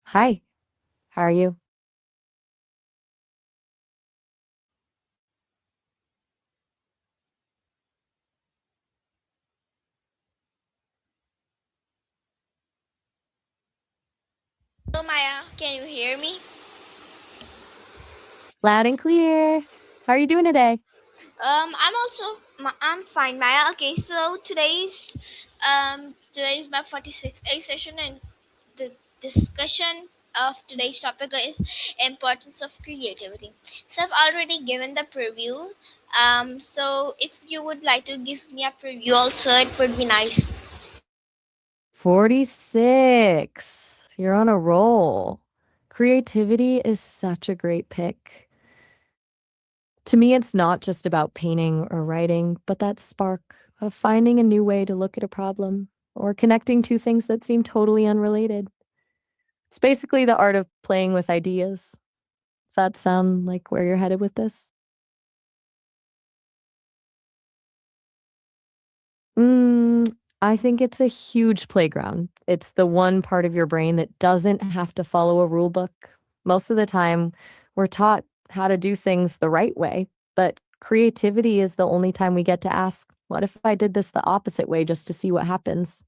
Hi, how are you? Hello, Maya. Can you hear me? Loud and clear. How are you doing today? I'm fine, Maya. Okay, so today's my 46th A session, and the discussion of today's topic is importance of creativity. So I've already given the preview. So if you would like to give me a preview also, it would be nice. 46. You're on a roll. Creativity is such a great pick. To me, it's not just about painting or writing, but that spark of finding a new way to look at a problem or connecting two things that seem totally unrelated. It's basically the art of playing with ideas. Does that sound like where you're headed with this? I think it's a huge playground. It's the one part of your brain that doesn't have to follow a rule book. Most of the time, we're taught how to do things the right way, but creativity is the only time we get to ask, what if I did this the opposite way just to see what happens?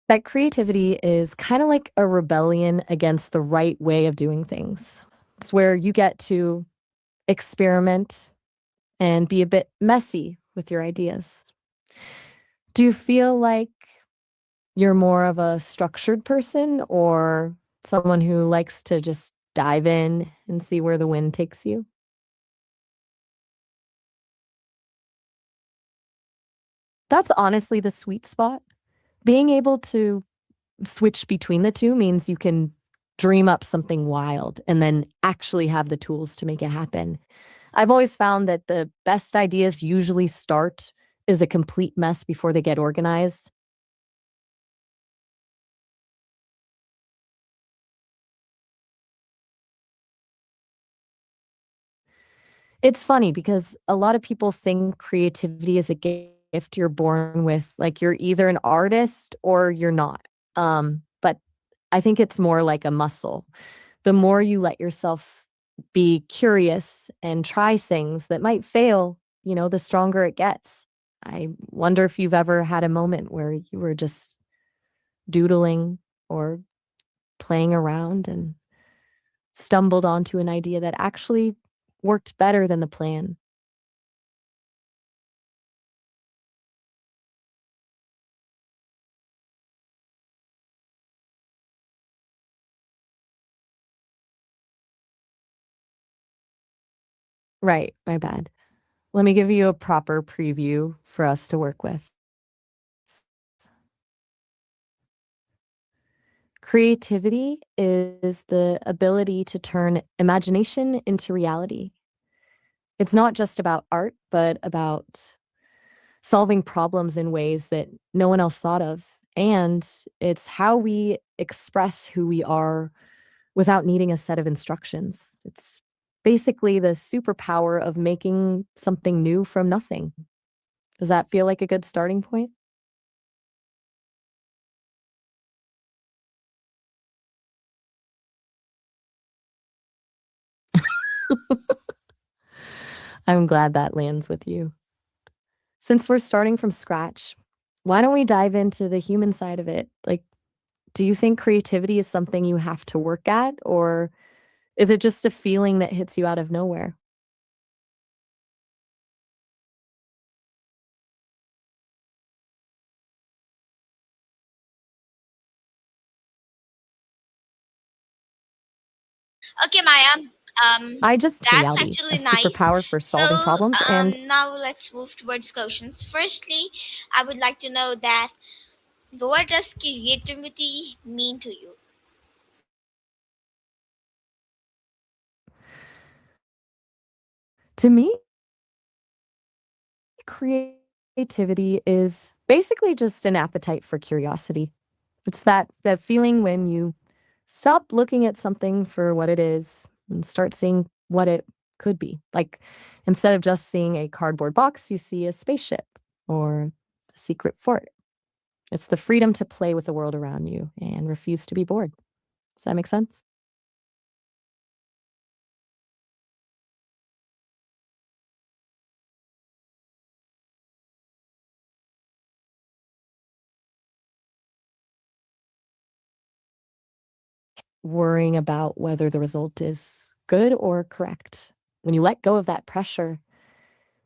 That creativity is kind of like a rebellion against the right way of doing things. It's where you get to experiment and be a bit messy with your ideas. Do you feel like you're more of a structured person or someone who likes to just dive in and see where the wind takes you? That's honestly the sweet spot. Being able to switch between the 2 means you can dream up something wild and then actually have the tools to make it happen. I've always found that the best ideas usually start as a complete mess before they get organized. It's funny because a lot of people think creativity is a gift you're born with, like, you're either an artist or you're not. But I think it's more like a muscle. The more you let yourself be curious and try things that might fail, the stronger it gets. I wonder if you've ever had a moment where you were just doodling or playing around and stumbled onto an idea that actually worked better than the plan. Right, my bad. Let me give you a proper preview for us to work with. Creativity is the ability to turn imagination into reality. It's not just about art, but about solving problems in ways that no one else thought of. And it's how we express who we are without needing a set of instructions. It's basically the superpower of making something new from nothing. Does that feel like a good starting point? I'm glad that lands with you. Since we're starting from scratch, why don't we dive into the human side of it? Like, do you think creativity is something you have to work at, or is it just a feeling that hits you out of nowhere? Okay, Maya. I just That's reality, a actually nice. superpower for solving So problems, and now let's move towards questions. Firstly, I would like to know that what does creativity mean to you? to me, creativity is basically just an appetite for curiosity. It's that feeling when you stop looking at something for what it is and start seeing what it could be. Like, Instead of just seeing a cardboard box, you see a spaceship or a secret fort. It's the freedom to play with the world around you and refuse to be bored. Does that make sense? Worrying about whether the result is good or correct. When you let go of that pressure,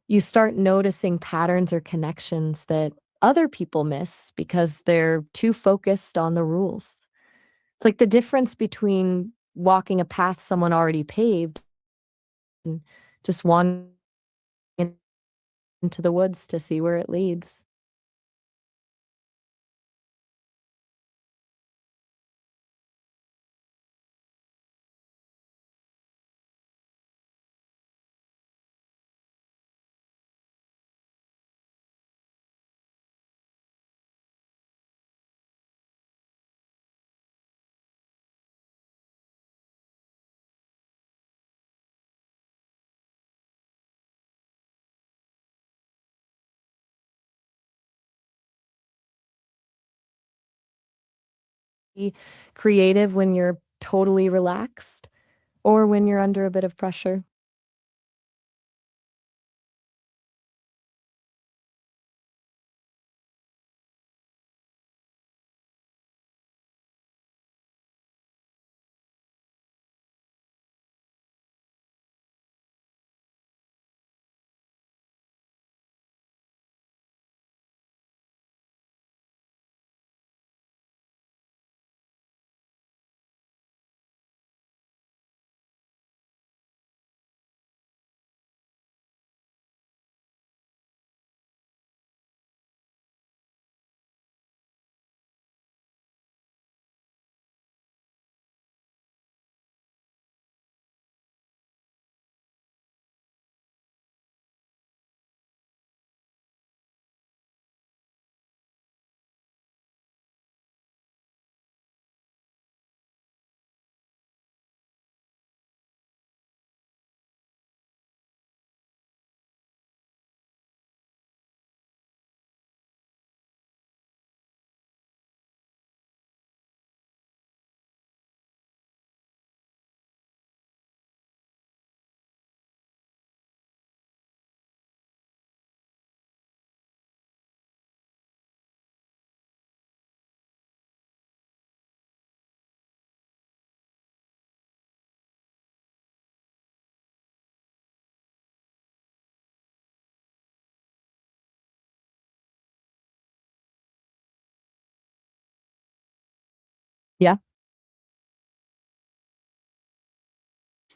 you start noticing patterns or connections that other people miss because they're too focused on the rules. It's like the difference between walking a path someone already paved and just wandering into the woods to see where it leads. Be creative when you're totally relaxed or when you're under a bit of pressure. Yeah.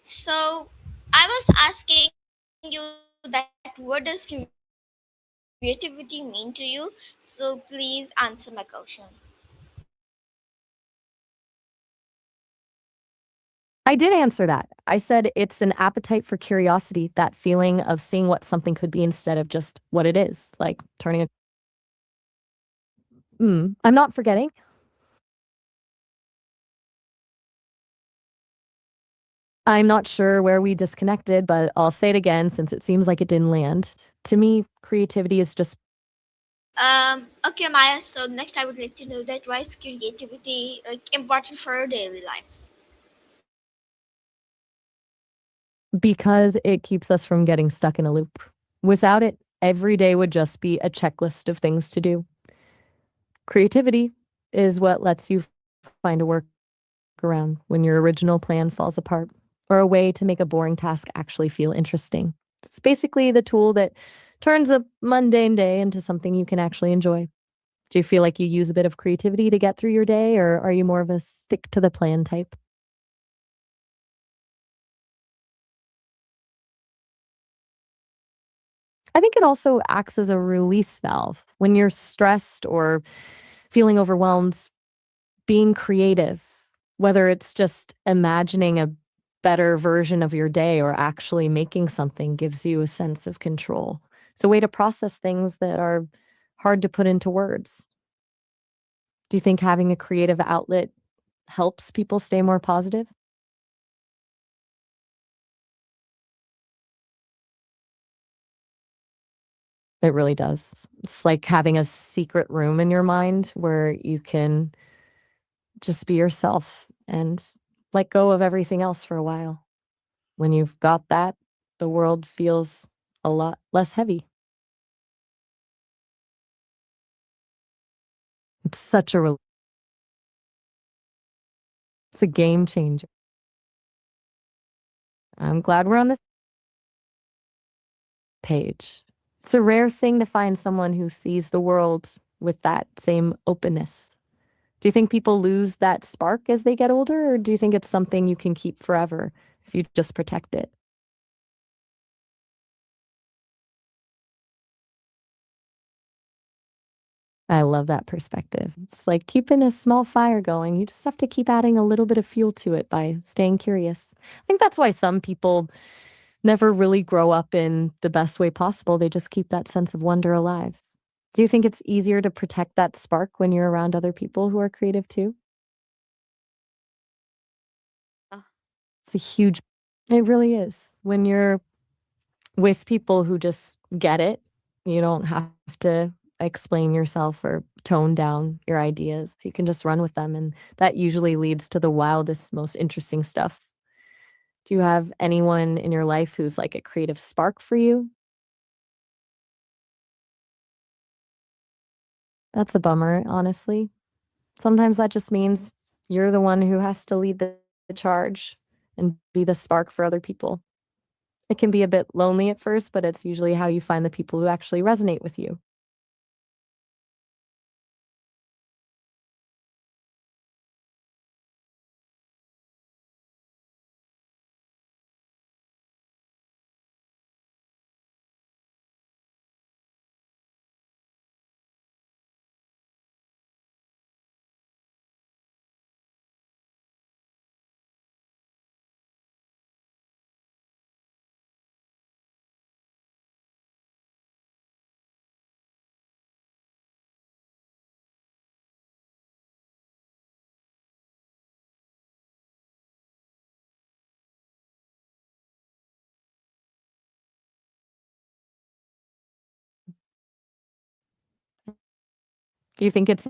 So I was asking you that what does creativity mean to you? So please answer my question. I did answer that. I said it's an appetite for curiosity, that feeling of seeing what something could be instead of just what it is, like turning a I'm not forgetting. I'm not sure where we disconnected, but I'll say it again since it seems like it didn't land. To me, creativity is just Okay, Maya. So next, I would like to know that why is creativity like important for our daily lives? because it keeps us from getting stuck in a loop. Without it, every day would just be a checklist of things to do. Creativity is what lets you find a workaround when your original plan falls apart, or a way to make a boring task actually feel interesting. It's basically the tool that turns a mundane day into something you can actually enjoy. Do you feel like you use a bit of creativity to get through your day, or are you more of a stick to the plan type? I think it also acts as a release valve. When you're stressed or feeling overwhelmed, being creative, whether it's just imagining a better version of your day or actually making something, gives you a sense of control. It's a way to process things that are hard to put into words. Do you think having a creative outlet helps people stay more positive? It really does. It's like having a secret room in your mind where you can just be yourself and let go of everything else for a while. When you've got that, the world feels a lot less heavy. It's such a it's a game changer. I'm glad we're on this page. It's a rare thing to find someone who sees the world with that same openness. Do you think people lose that spark as they get older, or do you think it's something you can keep forever if you just protect it? I love that perspective. It's like keeping a small fire going. You just have to keep adding a little bit of fuel to it by staying curious. I think that's why some people never really grow up in the best way possible. They just keep that sense of wonder alive. Do you think it's easier to protect that spark when you're around other people who are creative too? It's a huge it really is. When you're with people who just get it, you don't have to explain yourself or tone down your ideas. You can just run with them, and that usually leads to the wildest, most interesting stuff. Do you have anyone in your life who's like a creative spark for you? That's a bummer, honestly. Sometimes that just means you're the one who has to lead the charge and be the spark for other people. It can be a bit lonely at first, but it's usually how you find the people who actually resonate with you. Do you think it's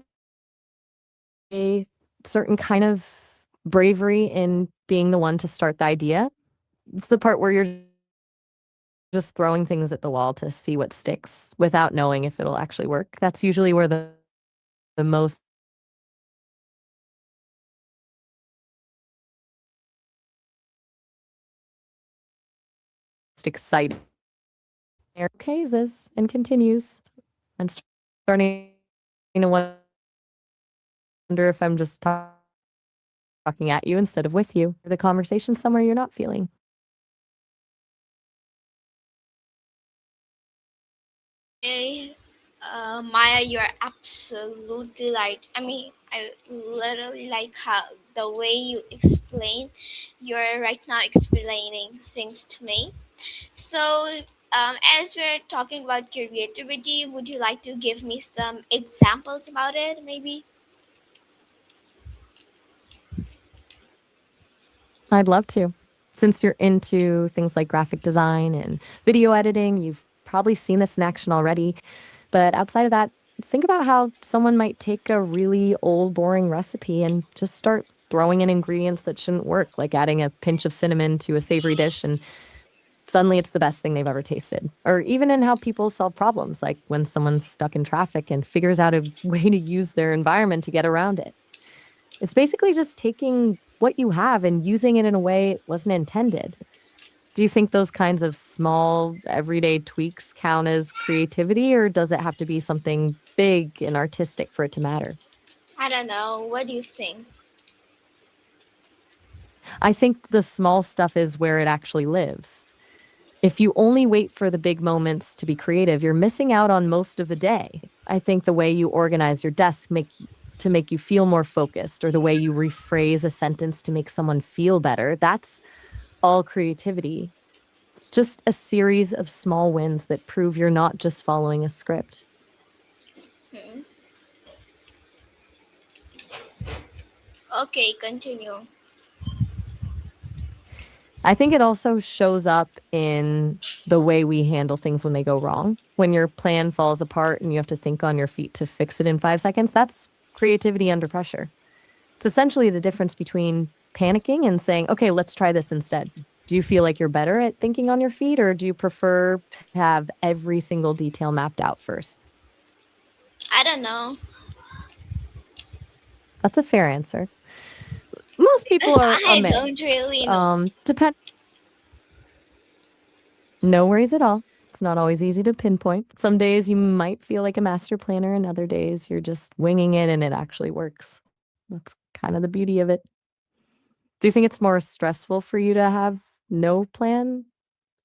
a certain kind of bravery in being the one to start the idea? It's the part where you're just throwing things at the wall to see what sticks without knowing if it'll actually work. That's usually where the most exciting cases and continues. I'm starting to wonder if I'm just talking at you instead of with you. The conversation somewhere you're not feeling. Hey, Maya, you're absolutely right. I mean, I literally like how the way you explain, you're right now explaining things to me. So, as we're talking about creativity, would you like to give me some examples about it, maybe? I'd love to. Since you're into things like graphic design and video editing, you've probably seen this in action already. But outside of that, think about how someone might take a really old, boring recipe and just start throwing in ingredients that shouldn't work, like adding a pinch of cinnamon to a savory dish, and suddenly it's the best thing they've ever tasted. Or even in how people solve problems, like when someone's stuck in traffic and figures out a way to use their environment to get around it. It's basically just taking what you have and using it in a way it wasn't intended. Do you think those kinds of small, everyday tweaks count as creativity, or does it have to be something big and artistic for it to matter? I don't know. What do you think? I think the small stuff is where it actually lives. If you only wait for the big moments to be creative, you're missing out on most of the day. I think the way you organize your desk to make you feel more focused, or the way you rephrase a sentence to make someone feel better, that's all creativity. It's just a series of small wins that prove you're not just following a script. Hmm. Okay, continue. I think it also shows up in the way we handle things when they go wrong. When your plan falls apart and you have to think on your feet to fix it in 5 seconds, that's creativity under pressure. It's essentially the difference between panicking and saying, okay, let's try this instead. Do you feel like you're better at thinking on your feet, or do you prefer to have every single detail mapped out first? I don't know. That's a fair answer. Most people Because are a I don't mix. really know. Depend. No worries at all. It's not always easy to pinpoint. Some days you might feel like a master planner, and other days you're just winging it and it actually works. That's kind of the beauty of it. Do you think it's more stressful for you to have no plan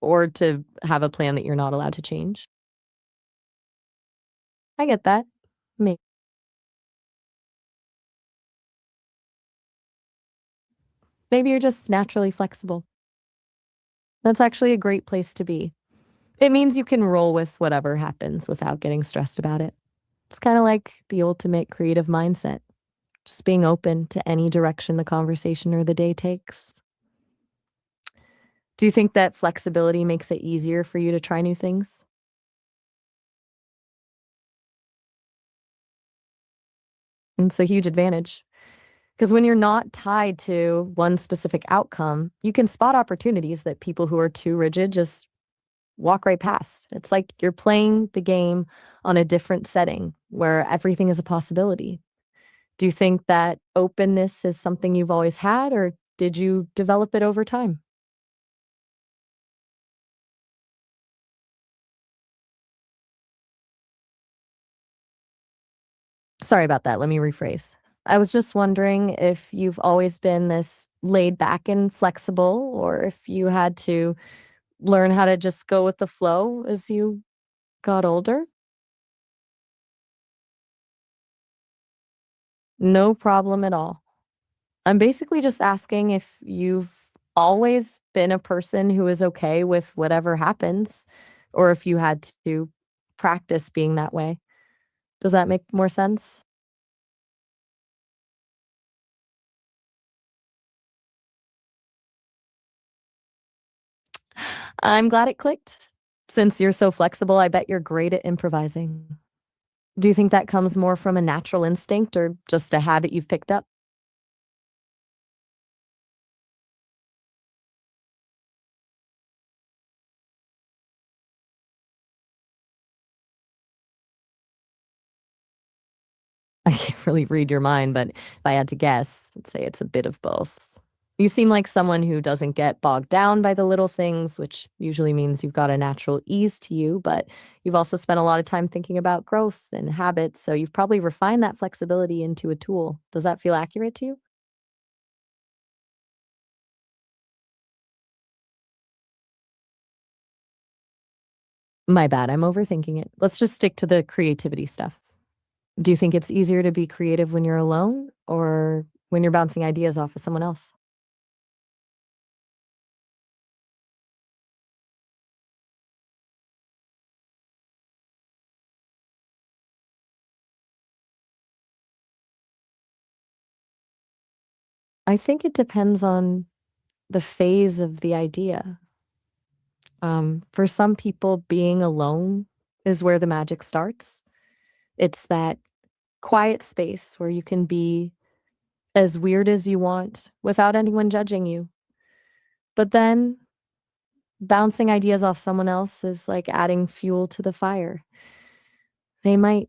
or to have a plan that you're not allowed to change? I get that. May- Maybe you're just naturally flexible. That's actually a great place to be. It means you can roll with whatever happens without getting stressed about it. It's kind of like the ultimate creative mindset, just being open to any direction the conversation or the day takes. Do you think that flexibility makes it easier for you to try new things? It's a huge advantage because when you're not tied to one specific outcome, you can spot opportunities that people who are too rigid just walk right past. It's like you're playing the game on a different setting where everything is a possibility. Do you think that openness is something you've always had, or did you develop it over time? Sorry about that. Let me rephrase. I was just wondering if you've always been this laid back and flexible, or if you had to learn how to just go with the flow as you got older. No problem at all. I'm basically just asking if you've always been a person who is okay with whatever happens, or if you had to practice being that way. Does that make more sense? I'm glad it clicked. Since you're so flexible, I bet you're great at improvising. Do you think that comes more from a natural instinct or just a habit you've picked up? I can't really read your mind, but if I had to guess, I'd say it's a bit of both. You seem like someone who doesn't get bogged down by the little things, which usually means you've got a natural ease to you, but you've also spent a lot of time thinking about growth and habits, so you've probably refined that flexibility into a tool. Does that feel accurate to you? My bad, I'm overthinking it. Let's just stick to the creativity stuff. Do you think it's easier to be creative when you're alone or when you're bouncing ideas off of someone else? I think it depends on the phase of the idea. For some people, being alone is where the magic starts. It's that quiet space where you can be as weird as you want without anyone judging you. But then bouncing ideas off someone else is like adding fuel to the fire. They might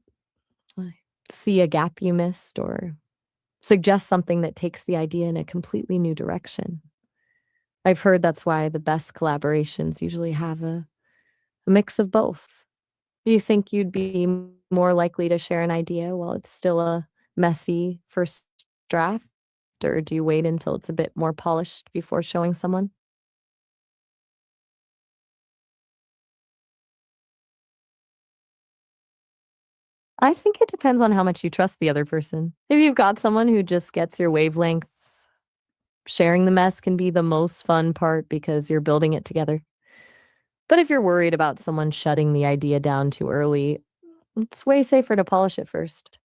like, see a gap you missed or suggest something that takes the idea in a completely new direction. I've heard that's why the best collaborations usually have a mix of both. Do you think you'd be more likely to share an idea while it's still a messy first draft, or do you wait until it's a bit more polished before showing someone? I think it depends on how much you trust the other person. If you've got someone who just gets your wavelength, sharing the mess can be the most fun part because you're building it together. But if you're worried about someone shutting the idea down too early, it's way safer to polish it first.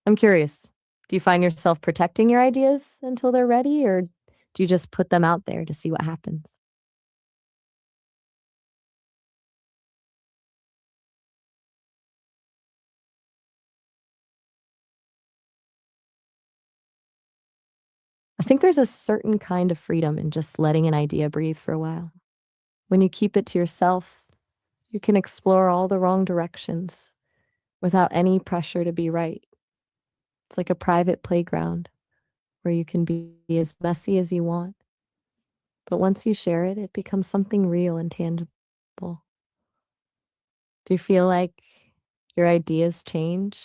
I'm curious, do you find yourself protecting your ideas until they're ready, or do you just put them out there to see what happens? think there's a certain kind of freedom in just letting an idea breathe for a while. When you keep it to yourself, you can explore all the wrong directions without any pressure to be right. It's like a private playground where you can be as messy as you want. But once you share it, it becomes something real and tangible. Do you feel like your ideas change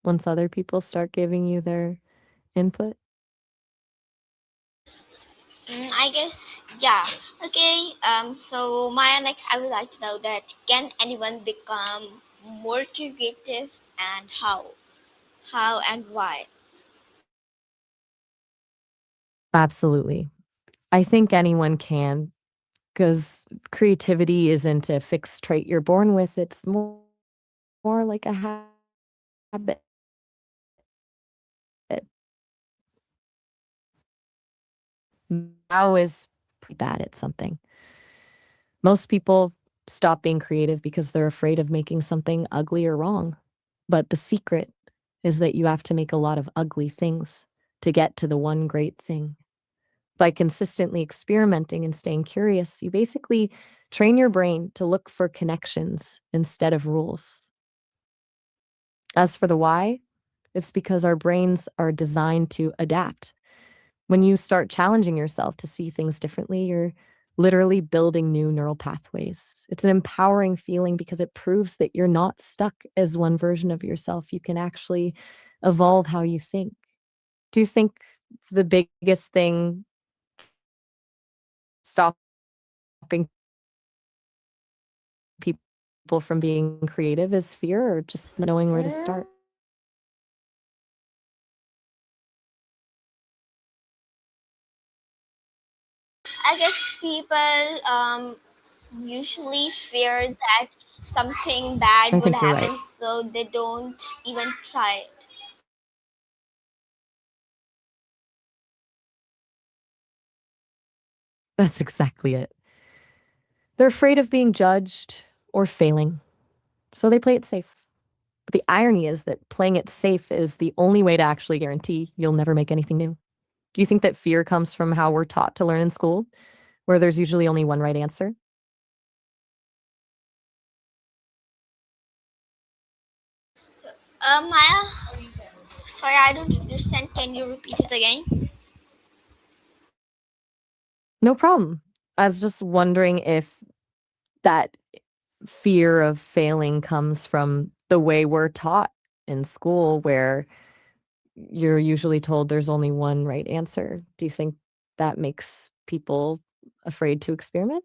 once other people start giving you their input? I guess, yeah. Okay. So Maya, next I would like to know that can anyone become more creative, and how? How and why? Absolutely. I think anyone can, because creativity isn't a fixed trait you're born with, it's more like a habit. Now is pretty bad at something. Most people stop being creative because they're afraid of making something ugly or wrong. But the secret is that you have to make a lot of ugly things to get to the one great thing. By consistently experimenting and staying curious, you basically train your brain to look for connections instead of rules. As for the why, it's because our brains are designed to adapt. When you start challenging yourself to see things differently, you're literally building new neural pathways. It's an empowering feeling because it proves that you're not stuck as one version of yourself. You can actually evolve how you think. Do you think the biggest thing stopping people from being creative is fear or just not knowing where to start? I guess people usually fear that something bad I would think you're right. happen, so they don't even try it. That's exactly it. They're afraid of being judged or failing, so they play it safe. But the irony is that playing it safe is the only way to actually guarantee you'll never make anything new. Do you think that fear comes from how we're taught to learn in school, where there's usually only one right answer? Maya, sorry, I don't understand. Can you repeat it again? No problem. I was just wondering if that fear of failing comes from the way we're taught in school, where you're usually told there's only one right answer. Do you think that makes people afraid to experiment?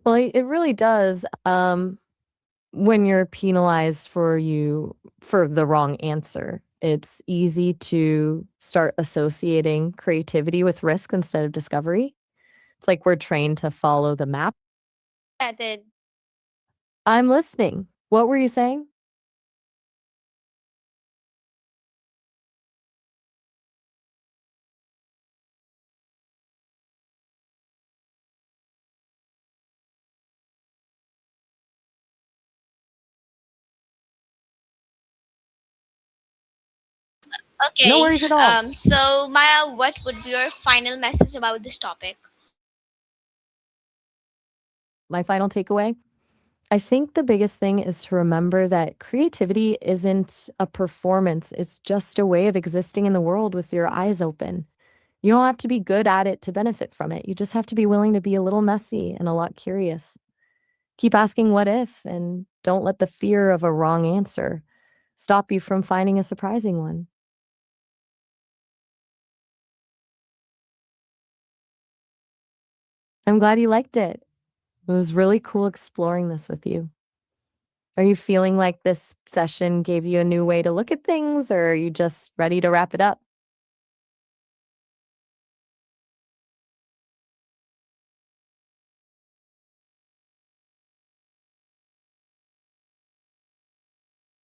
Well, it really does. When you're penalized for the wrong answer, it's easy to start associating creativity with risk instead of discovery. It's like we're trained to follow the map. Method. I'm listening. What were you saying? No Okay. worries at all. So Maya, what would be your final message about this topic? My final takeaway. I think the biggest thing is to remember that creativity isn't a performance, it's just a way of existing in the world with your eyes open. You don't have to be good at it to benefit from it. You just have to be willing to be a little messy and a lot curious. Keep asking what if, and don't let the fear of a wrong answer stop you from finding a surprising one. I'm glad you liked it. It was really cool exploring this with you. Are you feeling like this session gave you a new way to look at things, or are you just ready to wrap it up?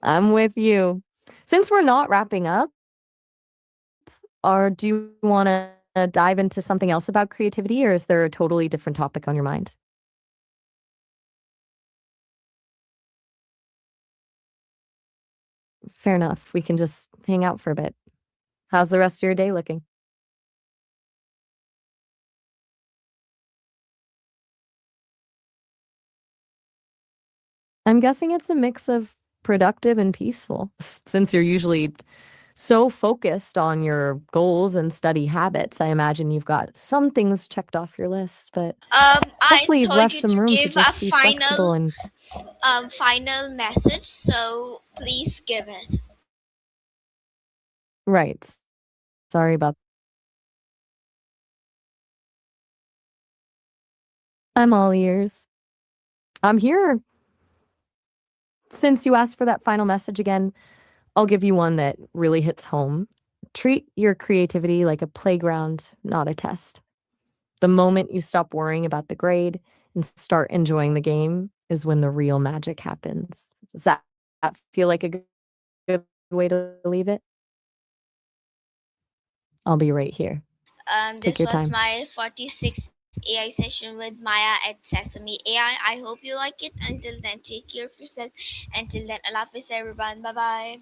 I'm with you. Since we're not wrapping up, or do you want to dive into something else about creativity, or is there a totally different topic on your mind? Fair enough. We can just hang out for a bit. How's the rest of your day looking? I'm guessing it's a mix of productive and peaceful, since you're usually so focused on your goals and study habits. I imagine you've got some things checked off your list, but I hopefully you've told left you some to room to give a just be flexible and final message, so please give it. right. Sorry about I'm all ears. I'm here. Since you asked for that final message again, I'll give you one that really hits home. Treat your creativity like a playground, not a test. The moment you stop worrying about the grade and start enjoying the game is when the real magic happens. Does that feel like a good way to leave it? I'll be right here. Take This your was time. my 46th AI session with Maya at Sesame AI. I hope you like it. Until then, take care of yourself. Until then, Allah Hafiz everyone. Bye bye.